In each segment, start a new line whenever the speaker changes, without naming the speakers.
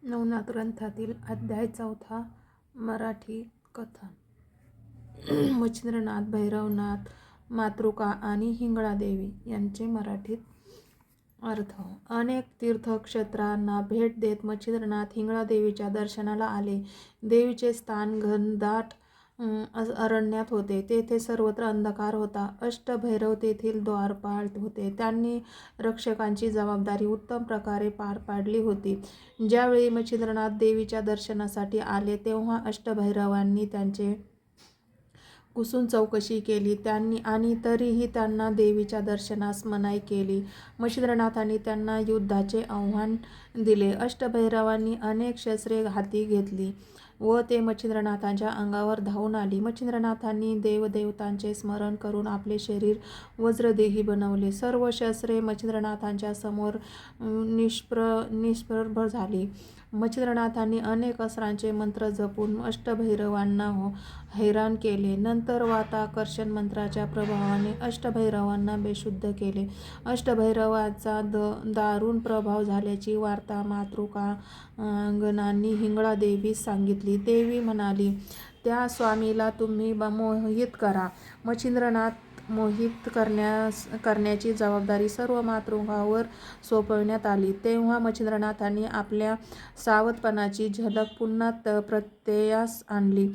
नवनाथ ग्रंथातील अध्याय 4 मराठी कथा. मच्छिंद्रनाथ, भैरवनाथ, मातृका आणि हिंगळादेवी यांचे मराठीत अर्थ. अनेक तीर्थक्षेत्रांना भेट देत मच्छिंद्रनाथ हिंगळादेवीच्या दर्शनाला आले. देवीचे स्थान घनदाट अरण्यात होते. तेथे सर्वत्र अंधकार होता. अष्टभैरव तेथील द्वारपाल होते. त्यांनी रक्षकांची जबाबदारी उत्तम प्रकारे पार पाडली होती. ज्यावेळी मच्छिंद्रनाथ देवीच्या दर्शनासाठी आले तेव्हा अष्टभैरवांनी त्यांचे कुसून चौकशी केली आणि तरीही त्यांना देवीच्या दर्शनास मनाई केली. मच्छिंद्रनाथांनी त्यांना युद्धाचे आव्हान दिले. अष्टभैरवांनी अनेक शस्त्रे हाती घेतली व ते मच्छिंद्रनाथांच्या अंगावर धावून आली. मच्छिंद्रनाथांनी देवदेवतांचे स्मरण करून आपले शरीर वज्रदेही बनवले. सर्व शस्त्रे मच्छिंद्रनाथांच्या समोर निष्प्रभ झाली. मच्छिंद्रनाथांनी अनेक अस्त्रांचे मंत्र जपून अष्टभैरवांना हैराण केले. नंतर वाताकर्षण मंत्राच्या प्रभावाने अष्टभैरवांना बेशुद्ध केले. अष्टभैरवांचा दारुण प्रभाव झाल्याची वार्ता मातृकागणांनी हिंगळादेवीस सांगितली. देवी म्हणाली, त्या स्वामीला तुम्ही मोहित करा. मच्छिंद्रनाथ मोहित करण्याची जबाबदारी सर्व मातृकांवर सोपविण्यात आली. तेव्हा मच्छिंद्रनाथांनी आपल्या सावधपणाची झलक पुन्हा प्रत्ययास आणली.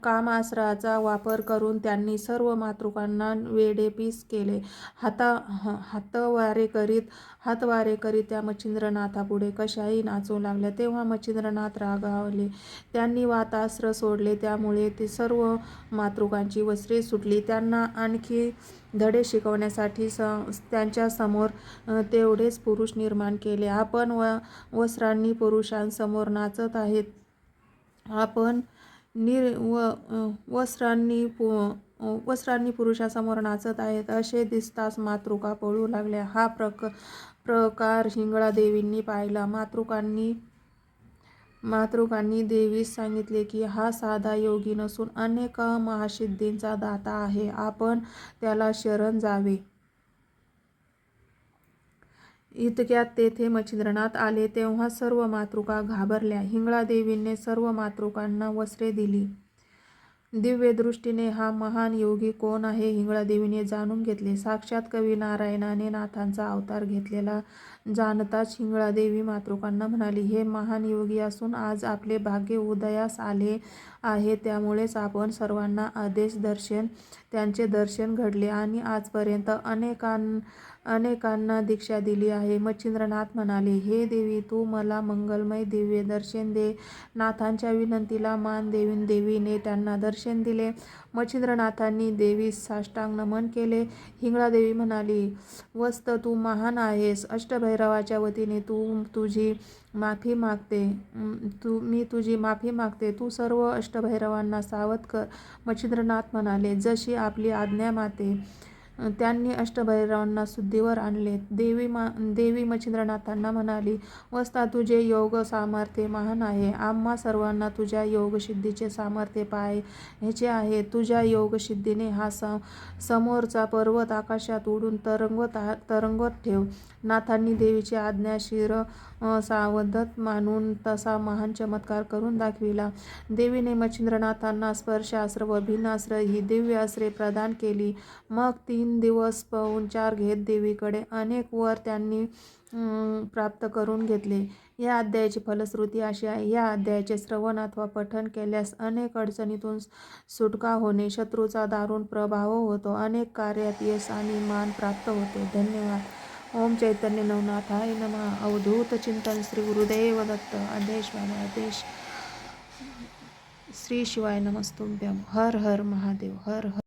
कामास्त्राचा वापर करून त्यांनी सर्व मातृकांना वेडेपीस केले. हातवारे करीत त्या मच्छिंद्रनाथापुढे कशाही नाचू लागल्या. तेव्हा मच्छिंद्रनाथ रागावले. त्यांनी वातास्त्र सोडले. त्यामुळे ती सर्व मातृकांची वस्त्रे सुटली. त्यांना आणखी धडे शिकवण्यासाठी त्यांच्यासमोर तेवढेच पुरुष निर्माण केले. आपण वस्त्रांनी पुरुषांसमोर नाचत आहेत. आपण वस्त्रांनी पुरुषांसमोर नाचत आहेत असे दिसताच मातृका पळू लागल्या. हा प्रकार हिंगळादेवींनी पाहिला. मातृकांनी देवीस सांगितले की हा साधा योगी नसून अनेक महासिद्धींचा दाता आहे. आपण त्याला शरण जावे. इतक्यात तेथे मच्छिंद्रनाथ आले. तेव्हा सर्व मातृका घाबरल्या. हिंगळादेवीने सर्व मातृकांना वस्त्रे दिली. दिव्यदृष्टीने हा महान योगी कोण आहे हिंगळादेवीने जाणून घेतले. साक्षात कवी नारायणाने नाथांचा अवतार घेतलेला जाणताच हिंगळादेवी मातृकांना म्हणाली, हे महान योगी असून आज आपले भाग्य उदयास आले आहे. त्यामुळेच आपण सर्वांना त्यांचे दर्शन घडले आणि आजपर्यंत अनेकांना दीक्षा दिली आहे. मच्छिंद्रनाथ म्हणाले, हे देवी, तू मला मंगलमय दिव्य दर्शन दे. नाथांच्या विनंतीला मान देऊन देवीने त्यांना दर्शन दिले. मच्छिंद्रनाथांनी देवीस साष्टांग नमन केले. हिंगळादेवी म्हणाली, वस्त तू महान आहेस. अष्टभैरवाच्या वतीने मी तुझी माफी मागते. तू सर्व अष्टभैरवांना सावध कर. मच्छिंद्रनाथ म्हणाले, जशी आपली आज्ञा माते. त्यांनी अष्टभैरवांना शुद्धीवर आणले. देवी मच्छिंद्रनाथांना म्हणाली, वस्ता, तुझे योग सामर्थ्य महान आहे. आम्हा सर्वांना तुझ्या योगसिद्धीचे सामर्थ्य पाहायचे आहे. तुझ्या योगसिद्धीने हा समोरचा पर्वत आकाशात उडून तरंगत ठेव. नाथांनी देवीची आज्ञा शिरसावध मानून तसा महान चमत्कार करून दाखविला. देवीने मच्छिंद्रनाथांना स्पर्शास्त्र व भिन्नास्त्र ही दिव्य अस्त्रे प्रदान केली. मग 3 दिवस पाहुणचार घेत देवीकडे अनेक वर त्यांनी प्राप्त करून घेतले. या अध्यायाची फलश्रुती अशी आहे. या अध्यायाचे श्रवण अथवा पठण केल्यास अनेक अडचणीतून सुटका होणे, शत्रूचा दारुण प्रभाव होतो, अनेक कार्यात यश आणि मान प्राप्त होते. धन्यवाद. ओम चैतन्य नवनाथाय नमः. अवधूत चिंतन श्री गुरुदेव दत्त. आदेश बाबा आदेश. श्री शिवाय नमस्तुभ्यं. हर हर महादेव. हर हर.